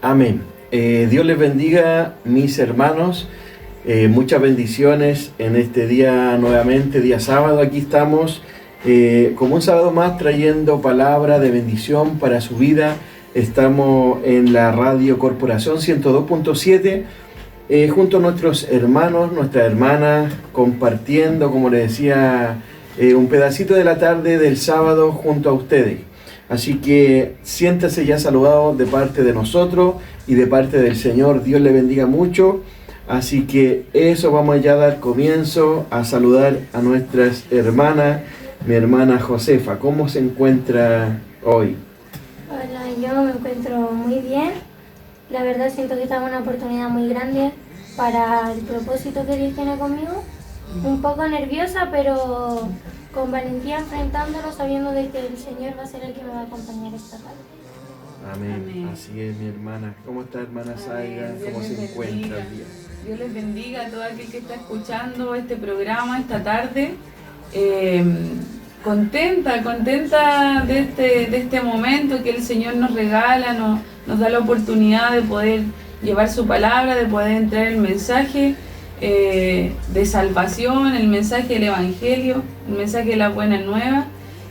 Amén. Dios les bendiga, mis hermanos. Muchas bendiciones en este día nuevamente, día sábado. Aquí estamos como un sábado más trayendo palabra de bendición para su vida. Estamos en la Radio Corporación 102.7 junto a nuestros hermanos, nuestras hermanas, compartiendo, como les decía, un pedacito de la tarde del sábado junto a ustedes. Así que siéntase ya saludado de parte de nosotros y de parte del Señor. Dios le bendiga mucho. Así que eso, vamos ya a dar comienzo a saludar a nuestras hermanas. Mi hermana Josefa, ¿cómo se encuentra hoy? Hola, yo me encuentro muy bien. La verdad siento que esta es una oportunidad muy grande para el propósito que Dios tiene conmigo. Un poco nerviosa, pero con valentía enfrentándolo, sabiendo de que el Señor va a ser el que me va a acompañar esta tarde. Amén. Amén. Así es, mi hermana. ¿Cómo está, hermana Zaida? ¿Cómo se encuentra el día? Dios les bendiga a todo aquel que está escuchando este programa esta tarde. Contenta de este momento que el Señor nos regala, nos da la oportunidad de poder llevar su palabra, de poder entrar el mensaje de salvación, el mensaje del Evangelio, el mensaje de la buena nueva.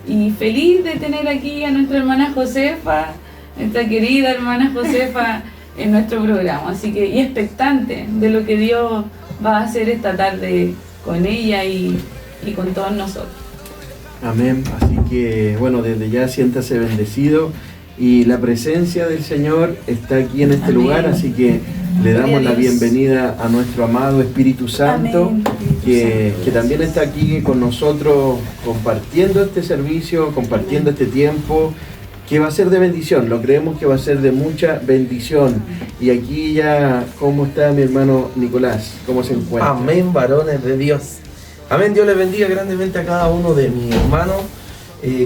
Y feliz de tener aquí a nuestra hermana Josefa, nuestra querida hermana Josefa, en nuestro programa. Así que, y expectante de lo que Dios va a hacer esta tarde con ella y con todos nosotros. Amén. Así que, bueno, desde ya siéntase bendecido. Y la presencia del Señor está aquí en este Amén. lugar, así que le damos la bienvenida a nuestro amado Espíritu Santo, Amén. que también está aquí con nosotros compartiendo este servicio, compartiendo Amén. este tiempo, que va a ser de bendición. Lo creemos que va a ser de mucha bendición. Y aquí ya, ¿cómo está mi hermano Nicolás? ¿Cómo se encuentra? Amén, varones de Dios. Amén, Dios les bendiga grandemente a cada uno de mis hermanos.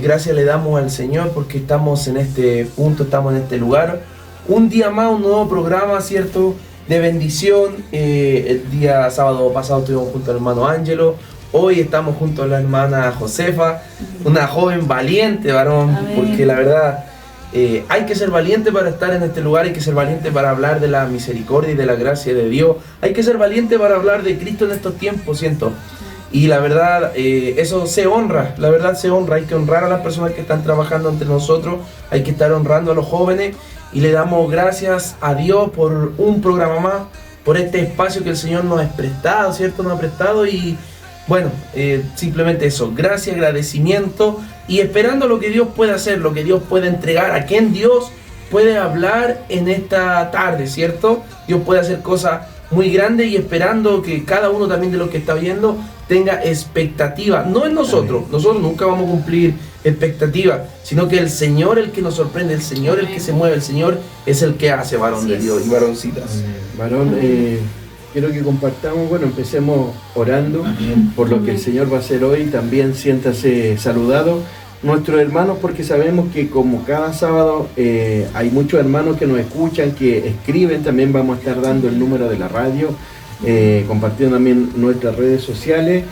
Gracias le damos al Señor porque estamos en este punto, estamos en este lugar. Un día más, un nuevo programa, ¿cierto? De bendición. El día sábado pasado estuvimos junto al hermano Ángelo. Hoy estamos junto a la hermana Josefa, una joven valiente, varón. Amén. Porque la verdad, hay que ser valiente para estar en este lugar, hay que ser valiente para hablar de la misericordia y de la gracia de Dios. Hay que ser valiente para hablar de Cristo en estos tiempos, siento. Y la verdad, eso se honra, la verdad se honra. Hay que honrar a las personas que están trabajando entre nosotros, hay que estar honrando a los jóvenes. Y le damos gracias a Dios por un programa más, por este espacio que el Señor nos ha prestado, ¿cierto? Nos ha prestado y bueno, simplemente eso, gracias, agradecimiento y esperando lo que Dios puede hacer, lo que Dios puede entregar, a quien Dios puede hablar en esta tarde, ¿cierto? Dios puede hacer cosas muy grandes y esperando que cada uno también de los que está viendo tenga expectativa, no en nosotros. Amén. Nosotros nunca vamos a cumplir expectativa, sino que el Señor el que nos sorprende, el Señor el que se mueve, el Señor es el que hace, varón de Dios y varoncitas. Varón, quiero que compartamos, bueno, empecemos orando por lo que el Señor va a hacer hoy. También siéntase saludado nuestros hermanos, porque sabemos que como cada sábado hay muchos hermanos que nos escuchan, que escriben. También vamos a estar dando el número de la radio, compartiendo también nuestras redes sociales,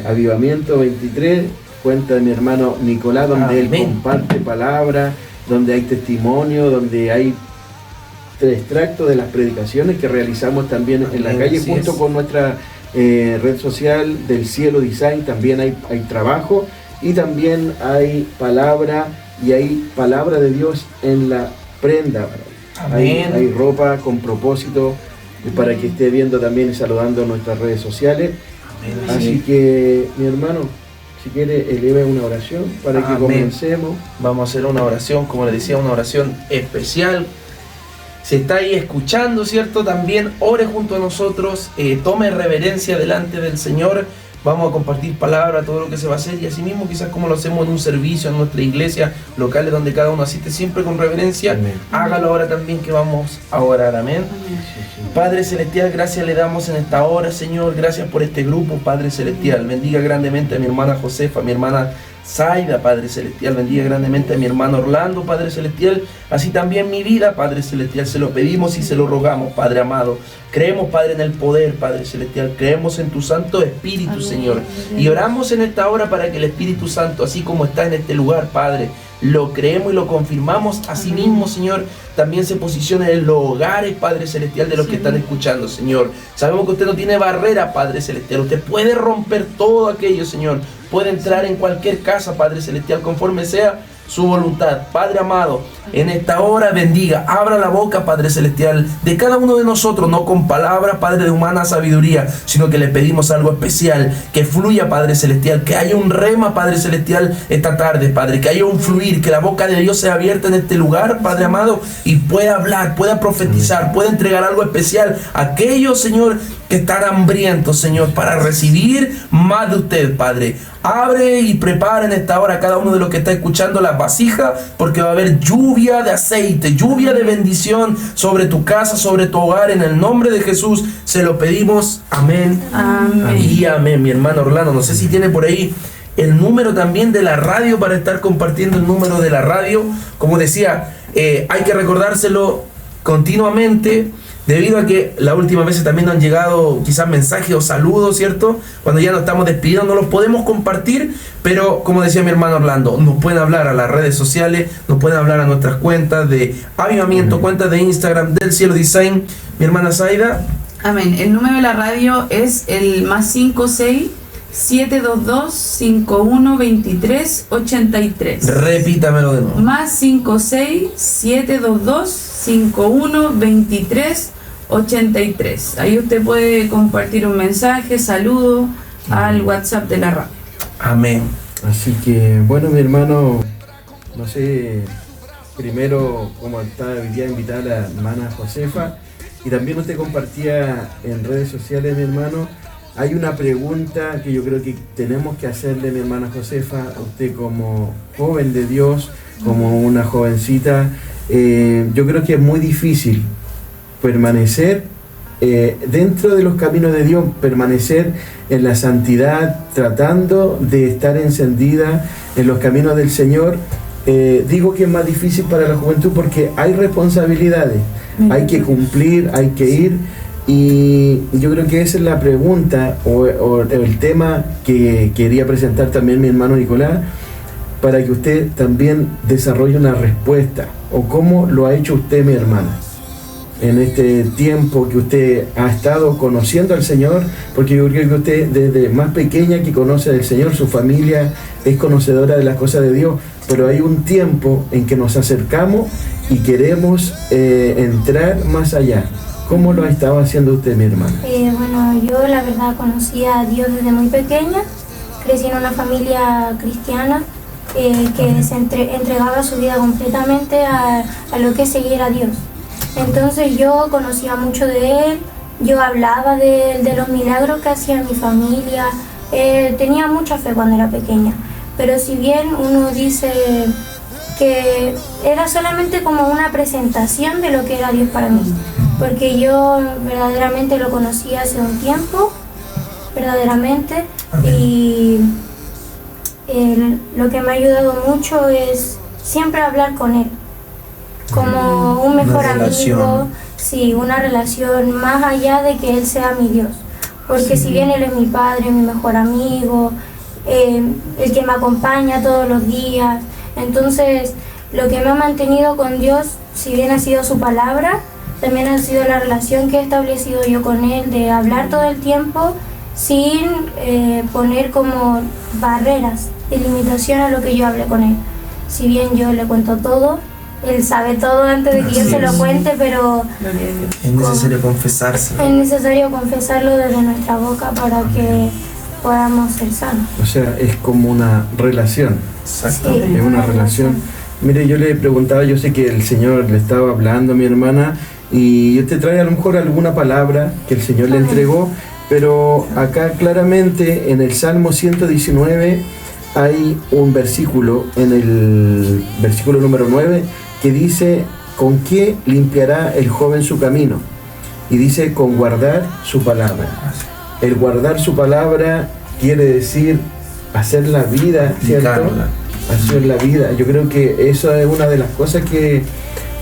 Avivamiento 23, cuenta de mi hermano Nicolás, donde él comparte palabra, donde hay testimonio, donde hay extractos de las predicaciones que realizamos también en la calle, junto con nuestra red social del Cielo Design. También hay trabajo y también hay palabra, y hay palabra de Dios en la prenda. Hay ropa con propósito para que esté viendo también y saludando nuestras redes sociales. Amén. Así que, mi hermano, si quiere, eleve una oración para que comencemos. Vamos a hacer una oración, como les decía, una oración especial. Si está ahí escuchando, ¿cierto? También ore junto a nosotros, tome reverencia delante del Señor. Vamos a compartir palabra, todo lo que se va a hacer, y así mismo quizás como lo hacemos en un servicio, en nuestra iglesia, locales donde cada uno asiste siempre con reverencia. Amén. Hágalo ahora también, que vamos a orar. Amén. Amén. Padre Celestial, gracias le damos en esta hora, Señor. Gracias por este grupo, Padre Celestial. Bendiga grandemente a mi hermana Josefa, a mi hermana Zaida, Padre Celestial. Bendiga grandemente a mi hermano Orlando, Padre Celestial. Así también mi vida, Padre Celestial. Se lo pedimos y se lo rogamos, Padre amado. Creemos, Padre, en el poder, Padre Celestial. Creemos en tu Santo Espíritu, Amén, Señor. Y oramos en esta hora para que el Espíritu Santo, así como está en este lugar, Padre, lo creemos y lo confirmamos. Asimismo, Señor, también se posicione en los hogares, Padre Celestial, de los que están escuchando, Señor. Sabemos que usted no tiene barrera, Padre Celestial. Usted puede romper todo aquello, Señor. Puede entrar en cualquier casa, Padre Celestial, conforme sea su voluntad. Padre amado, en esta hora bendiga, abra la boca, Padre Celestial, de cada uno de nosotros, no con palabras, Padre, de humana sabiduría, sino que le pedimos algo especial, que fluya, Padre Celestial, que haya un rema, Padre Celestial, esta tarde, Padre, que haya un fluir, que la boca de Dios sea abierta en este lugar, Padre amado, y pueda hablar, pueda profetizar, pueda entregar algo especial a aquellos, Señor, que están hambrientos, Señor, para recibir más de usted, Padre. Abre y prepara en esta hora cada uno de los que está escuchando la vasija, porque va a haber lluvia de aceite, lluvia de bendición sobre tu casa, sobre tu hogar, en el nombre de Jesús. Se lo pedimos. Amén. Amén. Y amén. Mi hermano Orlando, no sé si tiene por ahí el número también de la radio para estar compartiendo el número de la radio. Como decía, hay que recordárselo continuamente, debido a que la última vez también nos han llegado quizás mensajes o saludos, ¿cierto? Cuando ya nos estamos despidiendo no los podemos compartir, pero como decía mi hermano Orlando, nos pueden hablar a las redes sociales, nos pueden hablar a nuestras cuentas de Avivamiento, cuentas de Instagram del Cielo Design. Mi hermana Zaida. Amén. El número de la radio es el +56 722 5123 83. Repítamelo de nuevo. +56 722 5123 83. Ahí usted puede compartir un mensaje, saludo al WhatsApp de la radio. Amén. Así que, bueno, mi hermano, no sé, primero, como está hoy día invitada la hermana Josefa, y también usted compartía en redes sociales, mi hermano, hay una pregunta que yo creo que tenemos que hacerle, mi hermana Josefa, a usted como joven de Dios, como una jovencita. Yo creo que es muy difícil permanecer dentro de los caminos de Dios, permanecer en la santidad, tratando de estar encendida en los caminos del Señor. Digo que es más difícil para la juventud porque hay responsabilidades, hay que cumplir, hay que ir, y yo creo que esa es la pregunta o el tema que quería presentar también mi hermano Nicolás, para que usted también desarrolle una respuesta, o cómo lo ha hecho usted, mi hermana, en este tiempo que usted ha estado conociendo al Señor, porque yo creo que usted desde más pequeña que conoce del Señor, su familia es conocedora de las cosas de Dios, pero hay un tiempo en que nos acercamos y queremos entrar más allá. ¿Cómo lo ha estado haciendo usted, mi hermana? Bueno, yo la verdad conocí a Dios desde muy pequeña, crecí en una familia cristiana, que se entregaba su vida completamente a lo que es seguir a Dios. Entonces yo conocía mucho de Él, yo hablaba de los milagros que hacía mi familia, tenía mucha fe cuando era pequeña, pero si bien uno dice que era solamente como una presentación de lo que era Dios para mí, porque yo verdaderamente lo conocí hace un tiempo, verdaderamente, y lo que me ha ayudado mucho es siempre hablar con Él, como un mejor amigo, sí, una relación más allá de que Él sea mi Dios, porque si bien Él es mi padre, mi mejor amigo, el que me acompaña todos los días, entonces lo que me ha mantenido con Dios, si bien ha sido su palabra, también ha sido la relación que he establecido yo con Él, de hablar todo el tiempo sin poner como barreras de limitación a lo que yo hable con Él. Si bien yo le cuento todo, Él sabe todo antes de que yo se lo cuente, pero es necesario confesarse. Es necesario confesarlo desde nuestra boca para que podamos ser sanos. O sea, es como una relación. Exacto. Sí, Es una relación. Mire, yo le preguntaba, yo sé que el Señor le estaba hablando a mi hermana, y usted trae a lo mejor alguna palabra que el Señor le entregó, pero acá claramente en el Salmo 119 hay un versículo, en el versículo número 9, que dice: ¿con qué limpiará el joven su camino? Y dice: con guardar su palabra. El guardar su palabra quiere decir hacer la vida, ¿cierto? Hacer la vida. Yo creo que eso es una de las cosas que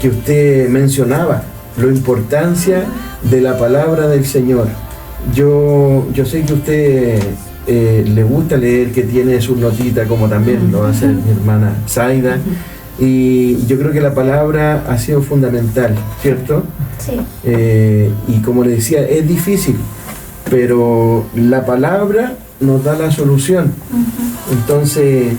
usted mencionaba, la importancia de la palabra del Señor. Yo sé que usted le gusta leer, que tiene sus notitas, como también lo hace mi hermana Zaida. Y yo creo que la palabra ha sido fundamental, ¿cierto? Sí. Y como le decía, es difícil, pero la palabra nos da la solución. Entonces,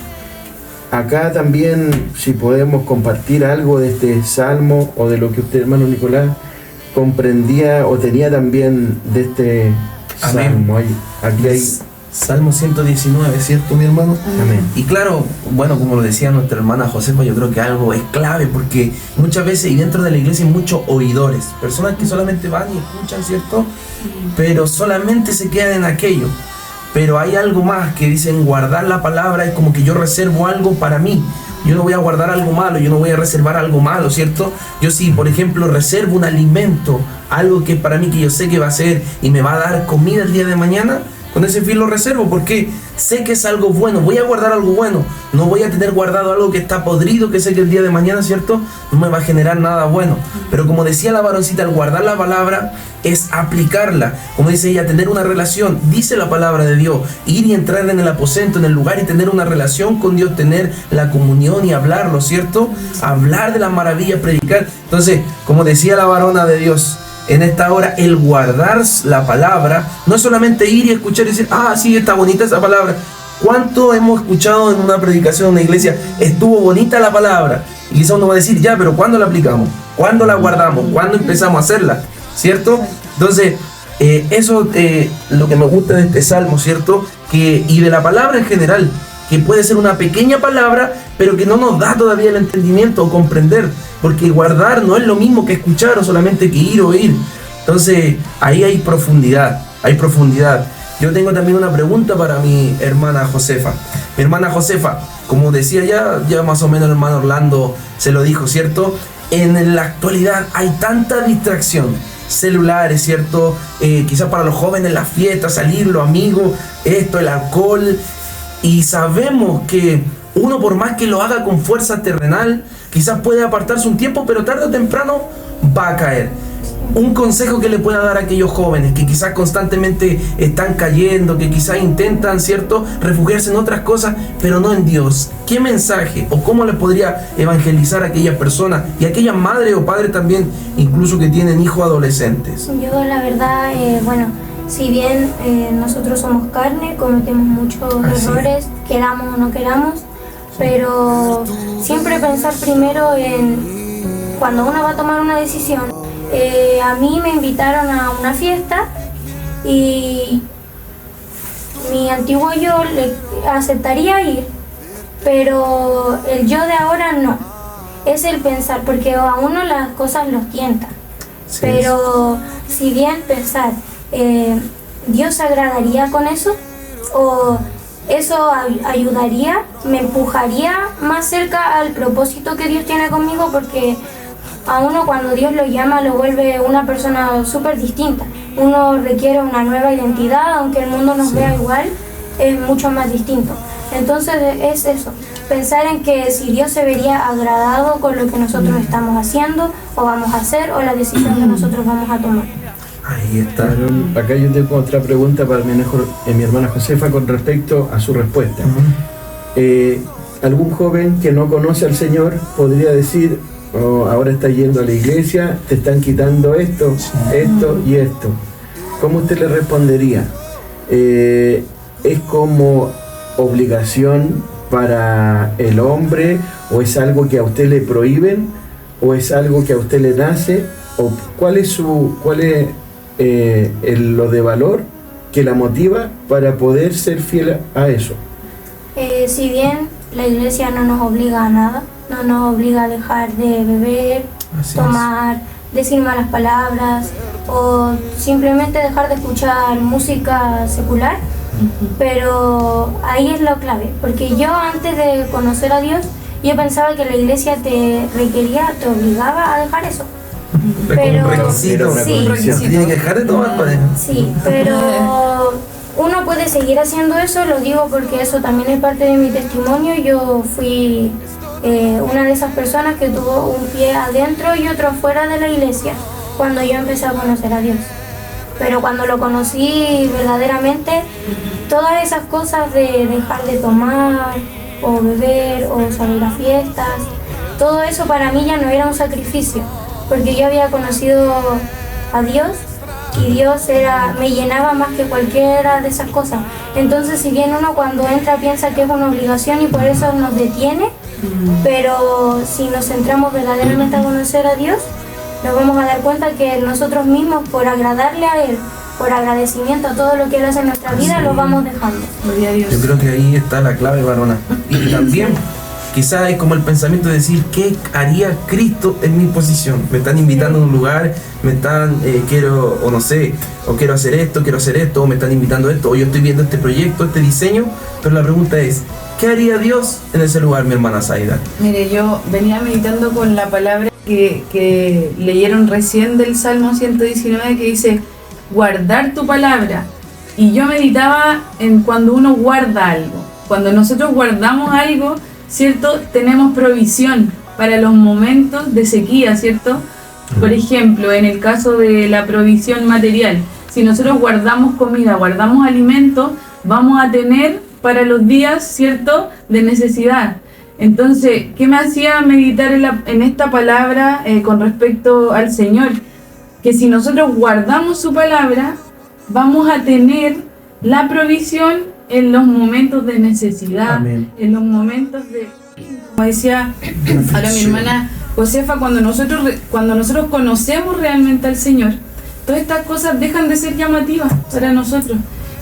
acá también, si podemos compartir algo de este salmo o de lo que usted, hermano Nicolás, comprendía o tenía también de este salmo. Aquí hay Salmo 119, ¿cierto, mi hermano? Amén. Y claro, bueno, como lo decía nuestra hermana Josefa, yo creo que algo es clave, porque muchas veces, y dentro de la iglesia hay muchos oidores, personas que solamente van y escuchan, ¿cierto? Pero solamente se quedan en aquello. Pero hay algo más que dicen, guardar la palabra es como que yo reservo algo para mí. Yo no voy a guardar algo malo, yo no voy a reservar algo malo, ¿cierto? Yo sí, por ejemplo, reservo un alimento, algo que para mí que yo sé que va a ser y me va a dar comida el día de mañana, con ese fin lo reservo porque sé que es algo bueno, voy a guardar algo bueno, no voy a tener guardado algo que está podrido, que sé que el día de mañana, ¿cierto?, no me va a generar nada bueno. Pero como decía la varoncita, al guardar la palabra es aplicarla, como dice ella, tener una relación, dice la palabra de Dios, ir y entrar en el aposento, en el lugar y tener una relación con Dios, tener la comunión y hablarlo, ¿cierto?, hablar de las maravillas, predicar. Entonces, como decía la varona de Dios, en esta hora, el guardar la palabra no es solamente ir y escuchar y decir, ah, sí, está bonita esa palabra. ¿Cuánto hemos escuchado en una predicación en una iglesia? Estuvo bonita la palabra. Y quizá uno va a decir, ya, pero ¿cuándo la aplicamos? ¿Cuándo la guardamos? ¿Cuándo empezamos a hacerla? ¿Cierto? Entonces, eso lo que me gusta de este salmo, ¿cierto? Y de la palabra en general, que puede ser una pequeña palabra, pero que no nos da todavía el entendimiento o comprender, porque guardar no es lo mismo que escuchar o solamente que ir o oír. Entonces, ahí hay profundidad, hay profundidad. Yo tengo también una pregunta para mi hermana Josefa. Mi hermana Josefa, como decía ya más o menos el hermano Orlando se lo dijo, ¿cierto? En la actualidad hay tanta distracción, celulares, ¿cierto? Quizás para los jóvenes las fiestas, salir, los amigos, esto, el alcohol. Y sabemos que uno, por más que lo haga con fuerza terrenal, quizás puede apartarse un tiempo, pero tarde o temprano va a caer. Un consejo que le pueda dar a aquellos jóvenes que quizás constantemente están cayendo, que quizás intentan, ¿cierto?, refugiarse en otras cosas, pero no en Dios. ¿Qué mensaje o cómo le podría evangelizar a aquellas personas y a aquellas madres o padres también, incluso que tienen hijos adolescentes? Yo, la verdad, bueno, si bien nosotros somos carne, cometemos muchos errores, queramos o no queramos, pero siempre pensar primero en cuando uno va a tomar una decisión. A mí me invitaron a una fiesta y mi antiguo yo le aceptaría ir, pero el yo de ahora no. Es el pensar, porque a uno las cosas los tientan, sí, pero si bien pensar, ¿Dios se agradaría con eso? ¿O eso ayudaría, me empujaría más cerca al propósito que Dios tiene conmigo? Porque a uno, cuando Dios lo llama, lo vuelve una persona súper distinta. Uno requiere una nueva identidad, aunque el mundo nos vea igual, es mucho más distinto. Entonces es eso, pensar en que si Dios se vería agradado con lo que nosotros estamos haciendo o vamos a hacer, o la decisión que nosotros vamos a tomar. Ahí está. Acá yo tengo otra pregunta para mi hermana Josefa con respecto a su respuesta. Algún joven que no conoce al Señor podría decir, oh, ahora está yendo a la iglesia, te están quitando esto, esto y esto. ¿Cómo usted le respondería? ¿Es como obligación para el hombre, o es algo que a usted le prohíben, o es algo que a usted le nace, o cuál es lo de valor que la motiva para poder ser fiel a eso? Si bien la iglesia no nos obliga a nada, no nos obliga a dejar de beber, tomar, decir malas palabras o simplemente dejar de escuchar música secular, pero ahí es lo clave, porque yo antes de conocer a Dios, yo pensaba que la iglesia te requería, te obligaba a dejar eso. Pero un requisito, sí, tiene que dejar de tomar, pareja. Sí, pero uno puede seguir haciendo eso, lo digo porque eso también es parte de mi testimonio. Yo fui una de esas personas que tuvo un pie adentro y otro fuera de la iglesia cuando yo empecé a conocer a Dios. pero cuando lo conocí verdaderamente, todas esas cosas de dejar de tomar o beber o salir a fiestas, todo eso para mí ya no era un sacrificio, porque yo había conocido a Dios y Dios me llenaba más que cualquiera de esas cosas. Entonces, si bien uno cuando entra piensa que es una obligación y por eso nos detiene, pero si nos centramos verdaderamente a conocer a Dios, nos vamos a dar cuenta que nosotros mismos, por agradarle a Él, por agradecimiento a todo lo que Él hace en nuestra vida, lo vamos dejando. Yo creo que ahí está la clave, varona. Y también quizás es como el pensamiento de decir, ¿qué haría Cristo en mi posición? Me están invitando a un lugar, me están, quiero hacer esto, o me están invitando a esto, o yo estoy viendo este proyecto, este diseño, pero la pregunta es, ¿qué haría Dios en ese lugar, mi hermana Zaida? Mire, yo venía meditando con la palabra que leyeron recién del Salmo 119 que dice, guardar tu palabra. Y yo meditaba en cuando uno guarda algo. Cuando nosotros guardamos algo, ¿cierto? Tenemos provisión para los momentos de sequía, ¿cierto? Por ejemplo, en el caso de la provisión material, si nosotros guardamos comida, guardamos alimentos, vamos a tener para los días, ¿cierto?, de necesidad. Entonces, ¿qué me hacía meditar en esta palabra con respecto al Señor? Que si nosotros guardamos su palabra, vamos a tener la provisión en los momentos de necesidad. Amén. En los momentos de, como decía ahora mi hermana Josefa, cuando nosotros conocemos realmente al Señor, todas estas cosas dejan de ser llamativas para nosotros.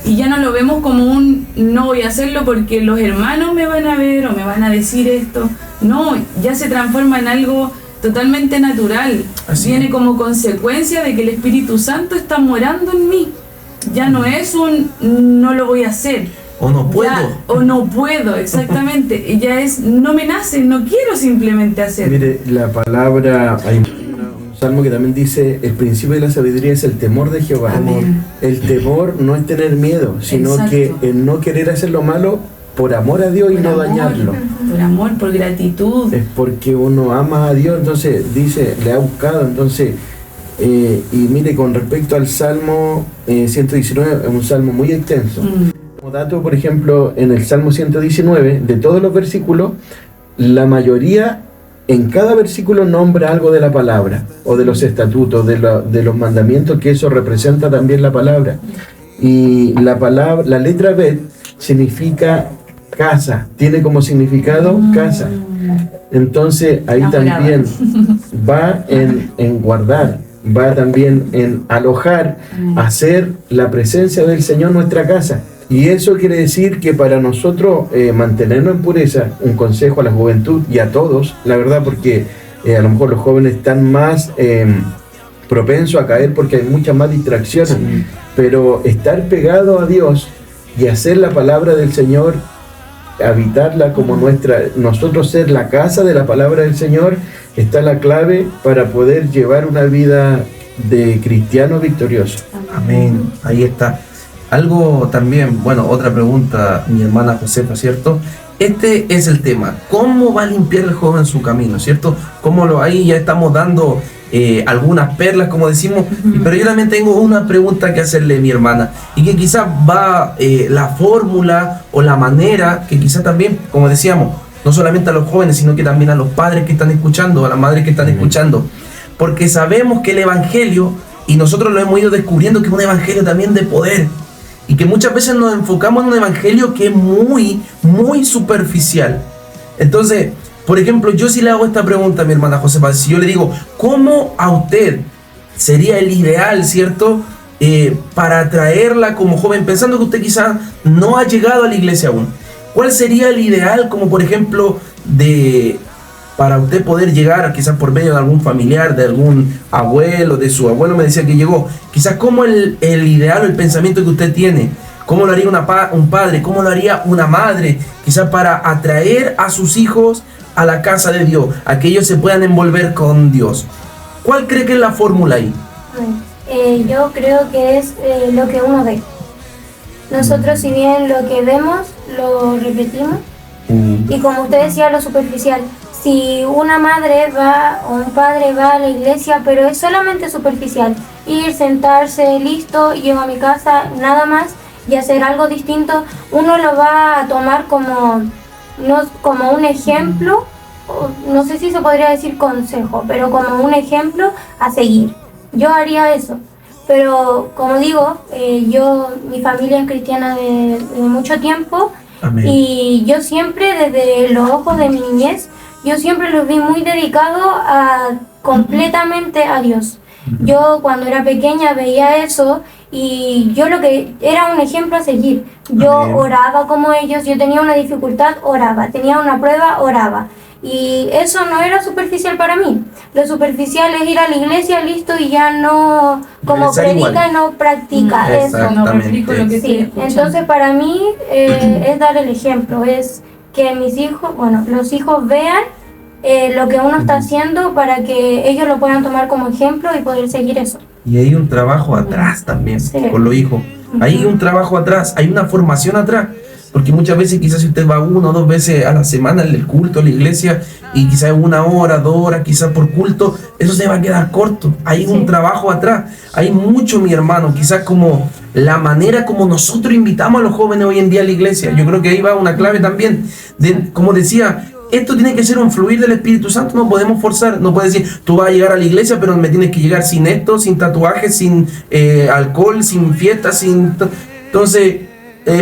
Y ya no lo vemos como no voy a hacerlo porque los hermanos me van a ver o me van a decir esto. No, ya se transforma en algo totalmente natural. Así viene como consecuencia de que el Espíritu Santo está morando en mí. Ya no es no lo voy a hacer. O no puedo. O no puedo, exactamente. Ya es, no me nace, no quiero simplemente hacer. Mire, la palabra, hay un salmo que también dice, el principio de la sabiduría es el temor de Jehová. Amén. El temor no es tener miedo, sino Exacto. que el no querer hacer lo malo por amor a Dios y no dañarlo. Por amor, por gratitud. Es porque uno ama a Dios, entonces dice, le ha buscado, entonces... y mire, con respecto al Salmo 119, es un salmo muy extenso. Como dato, por ejemplo, en el Salmo 119, de todos los versículos, la mayoría, en cada versículo nombra algo de la palabra, o de los estatutos, de los mandamientos, que eso representa también la palabra. Y la letra Bet significa casa, tiene como significado casa. Entonces, ahí también va en guardar, va también en alojar, hacer la presencia del Señor en nuestra casa. Y eso quiere decir que para nosotros mantenernos en pureza, un consejo a la juventud y a todos, la verdad, porque a lo mejor los jóvenes están más propensos a caer porque hay muchas más distracciones, pero estar pegado a Dios y hacer la palabra del Señor, habitarla como nosotros ser la casa de la palabra del Señor, está la clave para poder llevar una vida de cristiano victorioso. Amén. Ahí está. Algo también, bueno, otra pregunta, mi hermana Josefa, ¿cierto? Este es el tema. ¿Cómo va a limpiar el joven su camino, cierto? Ahí ya estamos dando algunas perlas, como decimos, pero yo también tengo una pregunta que hacerle a mi hermana, y que quizás va la fórmula o la manera, que quizás también, como decíamos, no solamente a los jóvenes, sino que también a los padres que están escuchando, a las madres que están escuchando, porque sabemos que el evangelio, y nosotros lo hemos ido descubriendo, que es un evangelio también de poder, y que muchas veces nos enfocamos en un evangelio que es muy, muy superficial. Entonces, por ejemplo, yo sí le hago esta pregunta a mi hermana Josefa, si yo le digo, ¿cómo a usted sería el ideal, cierto, para atraerla como joven, pensando que usted quizás no ha llegado a la iglesia aún? ¿Cuál sería el ideal, como por ejemplo, para usted poder llegar, quizás por medio de algún familiar, de algún abuelo, de su abuelo me decía que llegó, quizás como el ideal o el pensamiento que usted tiene, cómo lo haría un padre, cómo lo haría una madre, quizás para atraer a sus hijos a la casa de Dios, a que ellos se puedan envolver con Dios? ¿Cuál cree que es la fórmula ahí? Yo creo que es lo que uno ve. Nosotros, si bien lo que vemos, lo repetimos, y como usted decía, lo superficial. si una madre va o un padre va a la iglesia, pero es solamente superficial, ir, sentarse, listo, llego a mi casa, nada más, y hacer algo distinto, uno lo va a tomar como, no, como un ejemplo, no sé si se podría decir consejo, pero como un ejemplo a seguir. Yo haría eso. Pero como digo, mi familia es cristiana de mucho tiempo. Amén. Y yo siempre, desde los ojos de mi niñez, yo siempre los vi muy dedicados completamente a Dios. Yo cuando era pequeña veía eso y yo lo que era un ejemplo a seguir. Yo Amén. oraba como ellos, yo tenía una dificultad, oraba, tenía una prueba, oraba. Y eso no era superficial para mí. Lo superficial es ir a la iglesia, listo, y ya no, como Pensar predica igual. y no practica eso. Exacto. No replico lo que estoy Sí, escuchando. entonces para mí es dar el ejemplo, es que mis hijos, bueno, los hijos vean lo que uno está haciendo para que ellos lo puedan tomar como ejemplo y poder seguir eso. Y hay un trabajo atrás también, Sí. con los hijos. Hay un trabajo atrás, hay una formación atrás. Porque muchas veces quizás si usted va 1 o 2 veces a la semana al culto, a la iglesia, y quizás 1 hora, 2 horas, quizás por culto, eso se va a quedar corto. Hay un trabajo atrás. Hay mucho, mi hermano, quizás como la manera como nosotros invitamos a los jóvenes hoy en día a la iglesia. Yo creo que ahí va una clave también. Como decía, esto tiene que ser un fluir del Espíritu Santo, no podemos forzar, no puedes decir, tú vas a llegar a la iglesia, pero me tienes que llegar sin esto, sin tatuajes, sin alcohol, sin fiestas, Entonces,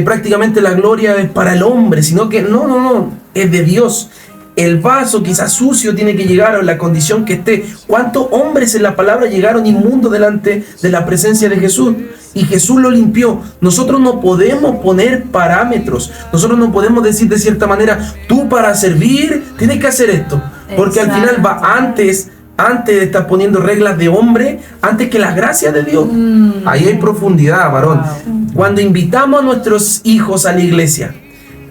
prácticamente la gloria es para el hombre, sino que no, es de Dios. El vaso quizás sucio tiene que llegar a la condición que esté. ¿Cuántos hombres en la palabra llegaron inmundos delante de la presencia de Jesús? Y Jesús lo limpió. Nosotros no podemos poner parámetros. Nosotros no podemos decir de cierta manera, tú para servir tienes que hacer esto. Porque al final va antes de estar poniendo reglas de hombre, antes que las gracias de Dios. Ahí hay profundidad, varón. Cuando invitamos a nuestros hijos a la iglesia,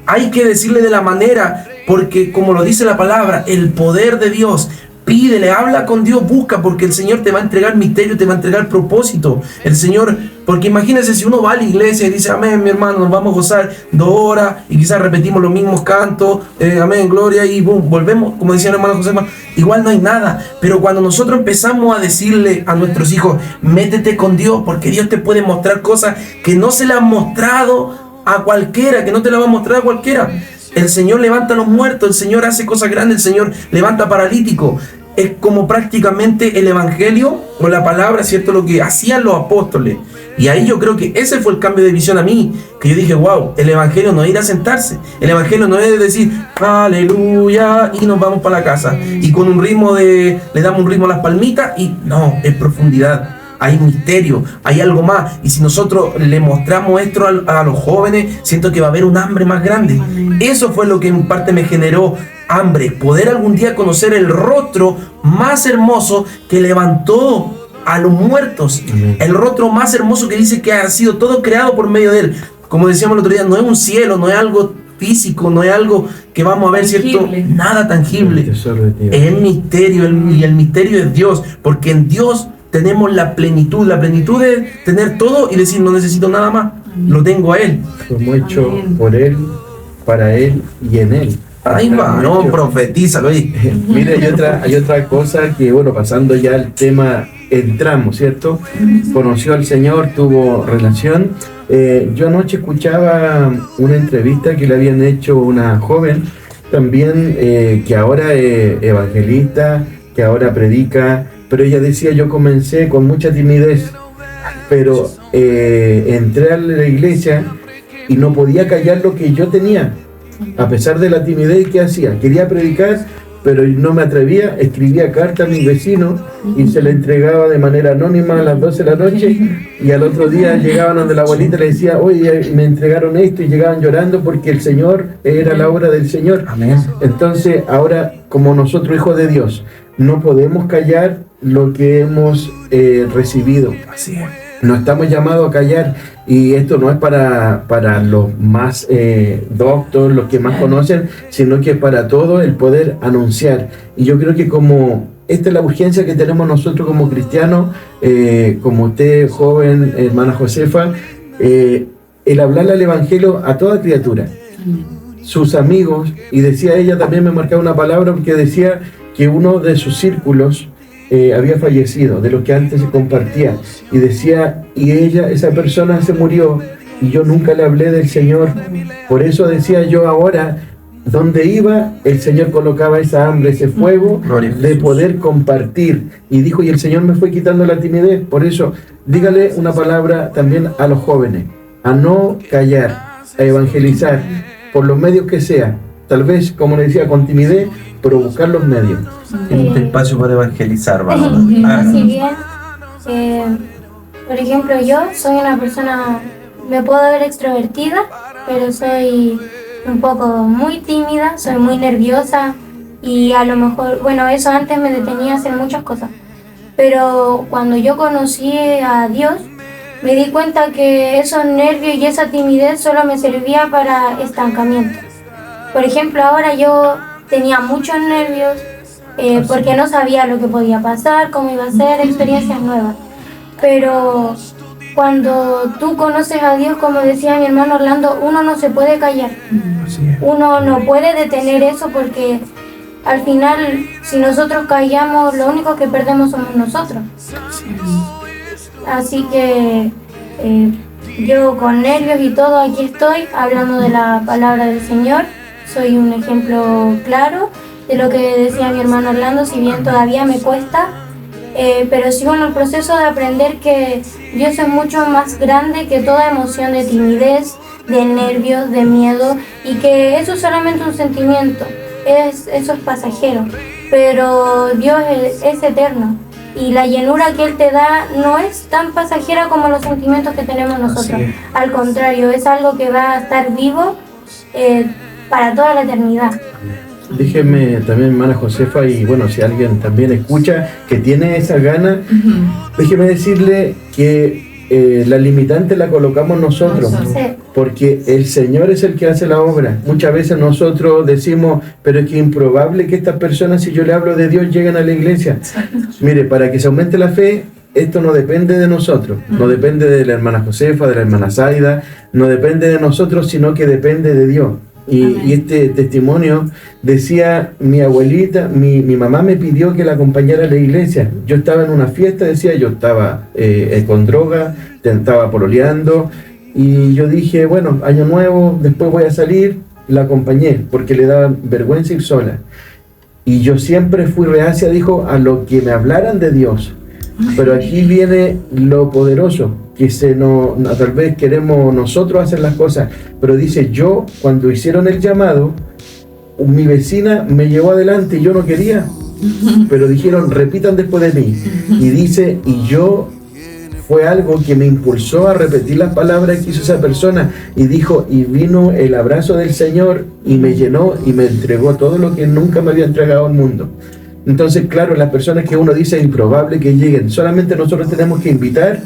hay que decirle de la manera, porque como lo dice la palabra, el poder de Dios, pídele, habla con Dios, busca, porque el Señor te va a entregar misterio, te va a entregar propósito. El Señor, porque imagínense si uno va a la iglesia y dice, amén, mi hermano, nos vamos a gozar 2 horas y quizás repetimos los mismos cantos, amén, gloria, y boom, volvemos, como decía el hermano Josefa, igual no hay nada. Pero cuando nosotros empezamos a decirle a nuestros hijos, métete con Dios, porque Dios te puede mostrar cosas que no se le han mostrado a cualquiera, que no te la va a mostrar a cualquiera. El Señor levanta a los muertos, el Señor hace cosas grandes, el Señor levanta paralíticos. Es como prácticamente el evangelio o la palabra, ¿cierto? Lo que hacían los apóstoles. Y ahí yo creo que ese fue el cambio de visión a mí, que yo dije, wow, el evangelio no es ir a sentarse, el evangelio no es decir aleluya y nos vamos para la casa y con un ritmo le damos un ritmo a las palmitas, y no, es profundidad. Hay misterio, hay algo más. Y si nosotros le mostramos esto a los jóvenes, siento que va a haber un hambre más grande. Eso fue lo que en parte me generó hambre, poder algún día conocer el rostro más hermoso que levantó a los muertos. El rostro más hermoso que dice que ha sido todo creado por medio de él. Como decíamos el otro día, no es un cielo, no es algo físico, no es algo que vamos a ver, ¿cierto? Nada tangible. Es el misterio, y el misterio es Dios, porque en Dios tenemos la plenitud de tener todo y decir, no necesito nada más, lo tengo a Él. Somos hechos por Él, para Él y en Él. Ahí va, no, profetízalo ahí. Mira, hay otra cosa que, bueno, pasando ya al tema, entramos, ¿cierto? Conoció al Señor, tuvo relación. Yo anoche escuchaba una entrevista que le habían hecho una joven, también que ahora es evangelista, que ahora predica, pero ella decía, yo comencé con mucha timidez, pero entré a la iglesia y no podía callar lo que yo tenía, a pesar de la timidez que hacía. Quería predicar, pero no me atrevía, escribía cartas a mis vecinos y se la entregaba de manera anónima a las 12 de la noche, y al otro día llegaban donde la abuelita le decía, oye, me entregaron esto, y llegaban llorando porque el Señor era la obra del Señor. Amén. Entonces, ahora, como nosotros hijos de Dios, no podemos callar lo que hemos recibido. Así es. No estamos llamados a callar, y esto no es para los más doctos, los que más conocen, sino que para todos el poder anunciar. Y yo creo que como esta es la urgencia que tenemos nosotros como cristianos, como usted, joven, hermana Josefa, el hablarle al Evangelio a toda criatura. sus amigos, y decía, ella también me marcaba una palabra porque decía que uno de sus círculos había fallecido, de lo que antes se compartía, y decía, y esa persona se murió y yo nunca le hablé del Señor. Por eso decía yo ahora, donde iba, el Señor colocaba esa hambre, ese fuego de poder compartir. Y dijo, y el Señor me fue quitando la timidez. Por eso, dígale una palabra también a los jóvenes, a no callar, a evangelizar, por los medios que sea. Tal vez, como le decía, con timidez, pero buscar los medios. Este espacio para evangelizar, vamos. Así bien, por ejemplo, yo soy una persona, me puedo ver extrovertida, pero soy un poco muy tímida, soy muy nerviosa y a lo mejor, bueno, eso antes me detenía a hacer muchas cosas. Pero cuando yo conocí a Dios, me di cuenta que esos nervios y esa timidez solo me servía para estancamiento. Por ejemplo, ahora yo tenía muchos nervios porque no sabía lo que podía pasar, cómo iba a ser, experiencias nuevas. Pero cuando tú conoces a Dios, como decía mi hermano Orlando, uno no se puede callar. Uno no puede detener eso porque al final, si nosotros callamos, lo único que perdemos somos nosotros. Así que yo con nervios y todo aquí estoy hablando de la palabra del Señor. Soy un ejemplo claro de lo que decía mi hermano Orlando, si bien todavía me cuesta, pero sigo en el proceso de aprender que Dios es mucho más grande que toda emoción de timidez, de nervios, de miedo, y que eso es solamente un sentimiento, eso es pasajero, pero Dios es eterno. Y la llenura que Él te da no es tan pasajera como los sentimientos que tenemos nosotros. Al contrario, es algo que va a estar vivo para toda la eternidad. Déjeme también, hermana Josefa, y bueno, si alguien también escucha que tiene esa gana, déjeme decirle que la limitante la colocamos nosotros, porque el Señor es el que hace la obra. Muchas veces nosotros decimos, pero es que es improbable que estas personas, si yo le hablo de Dios, lleguen a la iglesia. Mire, para que se aumente la fe, esto no depende de nosotros, no depende de la hermana Josefa, de la hermana Zaida, no depende de nosotros, sino que depende de Dios. Y este testimonio decía, mi abuelita, mi mamá me pidió que la acompañara a la iglesia. Yo estaba en una fiesta, decía, yo estaba con droga, estaba pololeando, y yo dije, bueno, año nuevo, después voy a salir. La acompañé porque le daba vergüenza ir sola. Y yo siempre fui reacia, dijo, a lo que me hablaran de Dios. Pero aquí viene lo poderoso, que tal vez queremos nosotros hacer las cosas, pero dice, yo cuando hicieron el llamado, mi vecina me llevó adelante y yo no quería, pero dijeron, repitan después de mí, y dice, y yo fue algo que me impulsó a repetir las palabras que hizo esa persona, y dijo, y vino el abrazo del Señor y me llenó y me entregó todo lo que nunca me había entregado al mundo. Entonces, claro, las personas que uno dice es improbable que lleguen, solamente nosotros tenemos que invitar,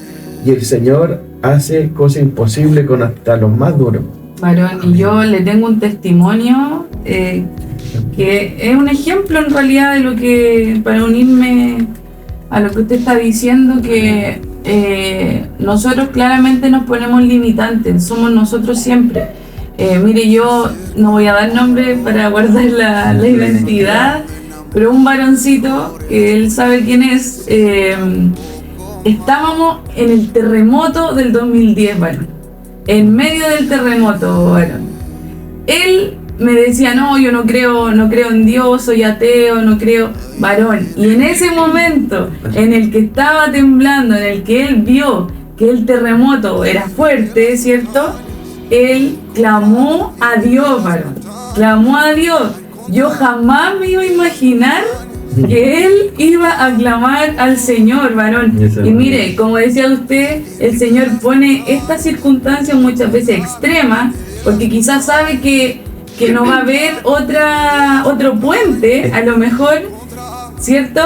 y el Señor hace cosas imposibles con hasta los más duros. Varón, y yo le tengo un testimonio que es un ejemplo en realidad de lo que, para unirme a lo que usted está diciendo, que nosotros claramente nos ponemos limitantes, somos nosotros siempre. Mire, yo no voy a dar nombre para guardar la identidad, pero un varoncito, que él sabe quién es, estábamos en el terremoto del 2010, varón. En medio del terremoto, varón. Él me decía, no, yo no creo en Dios, soy ateo, no creo, varón. Y en ese momento en el que estaba temblando, en el que él vio que el terremoto era fuerte, ¿cierto? Él clamó a Dios, varón. Clamó a Dios. Yo jamás me iba a imaginar que él iba a clamar al Señor, varón. Y mire, como decía usted, el Señor pone estas circunstancias muchas veces extremas, porque quizás sabe que no va a haber otro puente, a lo mejor, ¿cierto?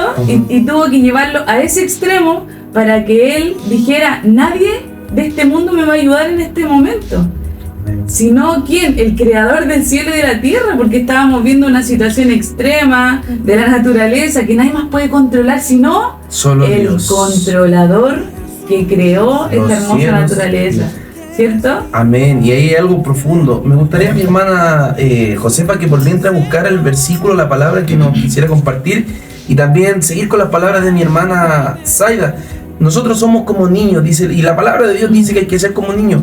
Y tuvo que llevarlo a ese extremo para que él dijera, nadie de este mundo me va a ayudar en este momento. Sino ¿quién? El creador del cielo y de la tierra, porque estábamos viendo una situación extrema de la naturaleza que nadie más puede controlar sino solo el Dios, controlador que creó esta hermosa naturaleza. ¿cierto? Amén. Y ahí hay algo profundo. Me gustaría, mi hermana Josefa, que por mientras buscara el versículo, la palabra que nos quisiera compartir, y también seguir con las palabras de mi hermana Zaida. Nosotros somos como niños, dice, y la palabra de Dios dice que hay que ser como niños.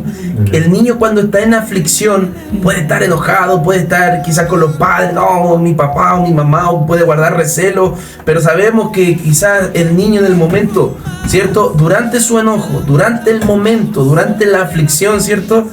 El niño, cuando está en aflicción, puede estar enojado, puede estar quizás con los padres, no, mi papá o mi mamá, o puede guardar recelo, pero sabemos que quizás el niño en el momento, ¿cierto? Durante su enojo, durante el momento, durante la aflicción, ¿cierto?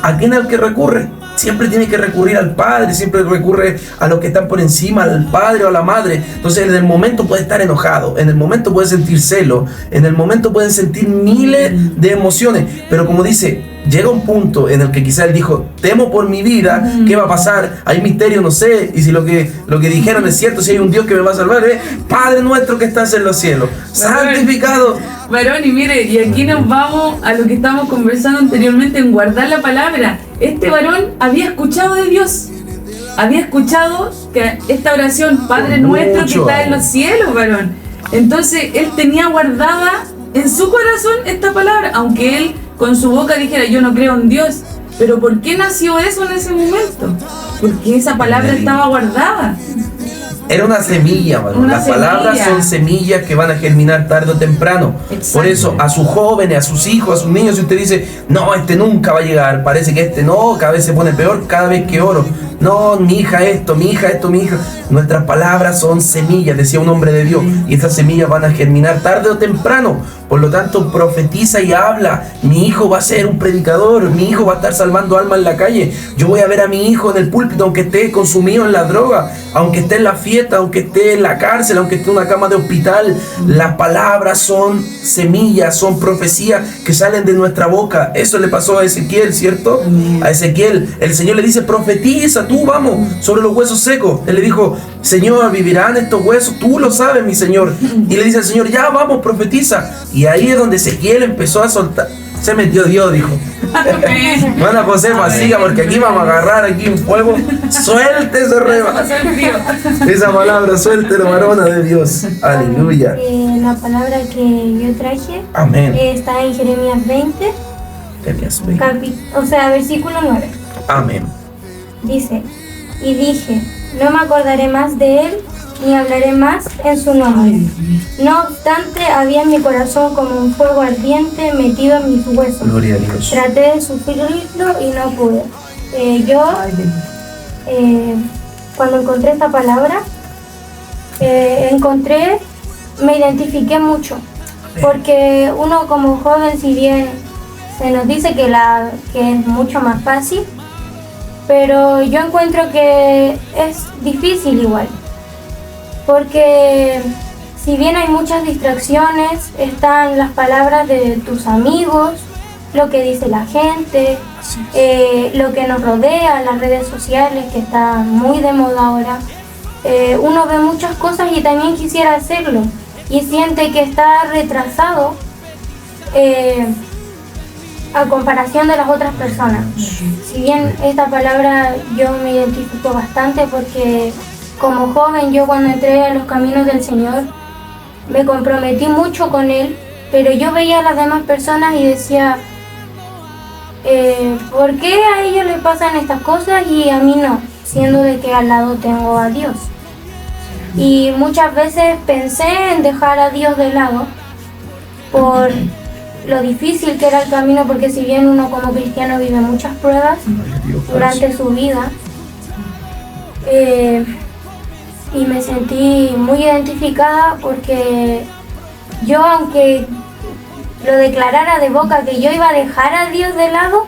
¿A quién es el que recurre? Siempre tiene que recurrir al padre, siempre recurre a los que están por encima, al padre o a la madre. Entonces en el momento puede estar enojado, en el momento puede sentir celo, en el momento pueden sentir miles de emociones, pero como dice, llega un punto en el que quizás él dijo, temo por mi vida, ¿qué va a pasar? Hay misterio, no sé, y si lo que dijeron es cierto, si hay un Dios que me va a salvar, Padre nuestro que estás en los cielos, santificado. Varón, y mire, y aquí nos vamos a lo que estábamos conversando anteriormente, en guardar la palabra. Este varón había escuchado de Dios, había escuchado que esta oración, Padre nuestro que está en los cielos, varón. Entonces él tenía guardada en su corazón esta palabra, aunque él con su boca dijera, yo no creo en Dios. Pero ¿por qué nació eso en ese momento? Porque esa palabra estaba guardada. Era una semilla, mano. Las palabras son semillas que van a germinar tarde o temprano. Exacto. Por eso, a sus jóvenes, a sus hijos, a sus niños, si usted dice, no, este nunca va a llegar, parece que este no, cada vez se pone peor, cada vez que oro. No, mi hija esto, mi hija esto, mi hija. Nuestras palabras son semillas, decía un hombre de Dios, y esas semillas van a germinar tarde o temprano. Por lo tanto, profetiza y habla. Mi hijo va a ser un predicador, mi hijo va a estar salvando almas en la calle. Yo voy a ver a mi hijo en el púlpito, aunque esté consumido en la droga, aunque esté en la fiesta, aunque esté en la cárcel, aunque esté en una cama de hospital. Las palabras son semillas, son profecías que salen de nuestra boca. Eso le pasó a Ezequiel, ¿cierto? A Ezequiel, el Señor le dice, profetiza tú, vamos, sobre los huesos secos. Él le dijo, Señor, ¿vivirán estos huesos? Tú lo sabes, mi Señor. Y le dice al Señor, ya, vamos, profetiza. Y ahí es donde Ezequiel empezó a soltar. Se metió Dios, dijo. Bueno, Josefa, siga, porque aquí vamos a agarrar aquí un fuego. Suelte ese reba. Esa palabra, suéltelo, varona de Dios. Aleluya. La palabra que yo traje, amén, está en Jeremías 20, versículo 9. Amén. Dice, y dije, no me acordaré más de él, ni hablaré más en su nombre. No obstante, había en mi corazón como un fuego ardiente metido en mis huesos. Gloria a Dios. Traté de sufrirlo y no pude. Cuando encontré esta palabra, me identifiqué mucho. Porque uno como joven, si bien se nos dice que es mucho más fácil, pero yo encuentro que es difícil igual. Porque si bien hay muchas distracciones, están las palabras de tus amigos, lo que dice la gente, lo que nos rodea, las redes sociales, que están muy de moda ahora. Uno ve muchas cosas y también quisiera hacerlo, y siente que está retrasado a comparación de las otras personas. Si bien esta palabra yo me identifico bastante, porque como joven, yo cuando entré a los caminos del Señor, me comprometí mucho con Él, pero yo veía a las demás personas y decía, ¿por qué a ellos les pasan estas cosas y a mí no? Siendo de que al lado tengo a Dios. Y muchas veces pensé en dejar a Dios de lado por lo difícil que era el camino, porque si bien uno como cristiano vive muchas pruebas durante su vida, y me sentí muy identificada, porque yo, aunque lo declarara de boca que yo iba a dejar a Dios de lado,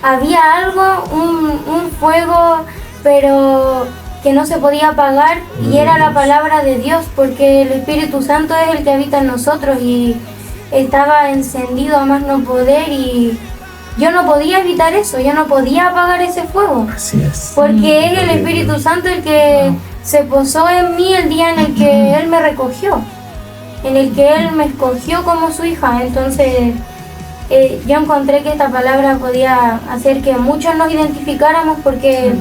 había algo, un fuego, pero que no se podía apagar, y era la palabra de Dios, porque el Espíritu Santo es el que habita en nosotros, y estaba encendido a más no poder, y yo no podía evitar eso, yo no podía apagar ese fuego. Así es. Porque es el Espíritu Santo el que se posó en mí el día en el que Él me recogió, en el que Él me escogió como su hija. Entonces yo encontré que esta palabra podía hacer que muchos nos identificáramos, porque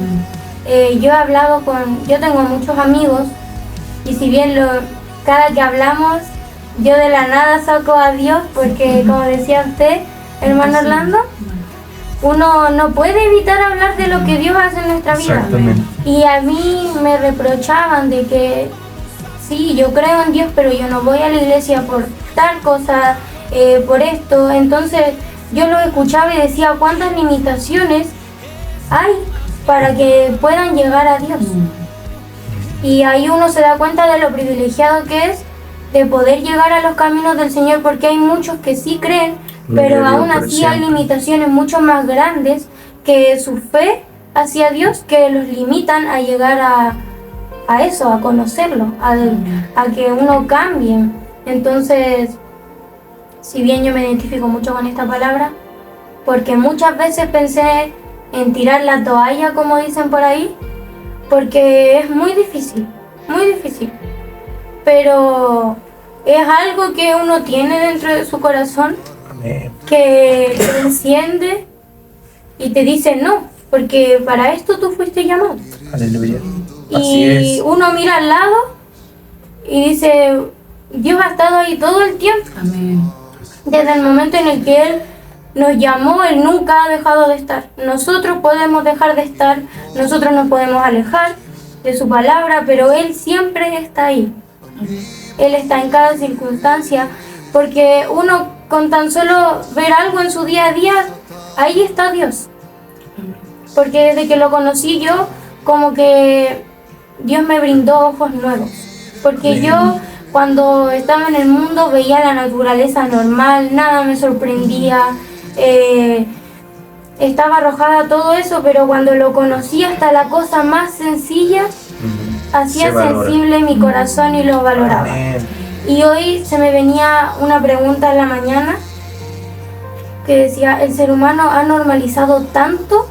yo tengo muchos amigos, y si bien cada que hablamos, yo de la nada saco a Dios, porque como decía usted, hermano Orlando, uno no puede evitar hablar de lo que Dios hace en nuestra vida. Exactamente. Y a mí me reprochaban de que sí, yo creo en Dios, pero yo no voy a la iglesia por tal cosa, por esto. Entonces yo lo escuchaba y decía, ¿cuántas limitaciones hay para que puedan llegar a Dios? Y ahí uno se da cuenta de lo privilegiado que es de poder llegar a los caminos del Señor, porque hay muchos que sí creen, pero aún así hay limitaciones mucho más grandes que su fe hacia Dios, que los limitan a llegar a eso, a conocerlo, a que uno cambie. Entonces, si bien yo me identifico mucho con esta palabra, porque muchas veces pensé en tirar la toalla, como dicen por ahí, porque es muy difícil, pero es algo que uno tiene dentro de su corazón, que te enciende y te dice no, porque para esto tú fuiste llamado. Aleluya. Y uno mira al lado y dice, Dios ha estado ahí todo el tiempo. Amén. Desde el momento en el que Él nos llamó, Él nunca ha dejado de estar. Nosotros podemos dejar de estar, nosotros nos podemos alejar de su palabra, pero Él siempre está ahí. Él está en cada circunstancia, porque uno con tan solo ver algo en su día a día, ahí está Dios. Porque desde que lo conocí yo, como que Dios me brindó ojos nuevos. Porque yo cuando estaba en el mundo veía la naturaleza normal, nada me sorprendía, estaba arrojada a todo eso, pero cuando lo conocí, hasta la cosa más sencilla hacía sensible mi corazón y lo valoraba. Y hoy se me venía una pregunta en la mañana que decía, el ser humano ha normalizado tanto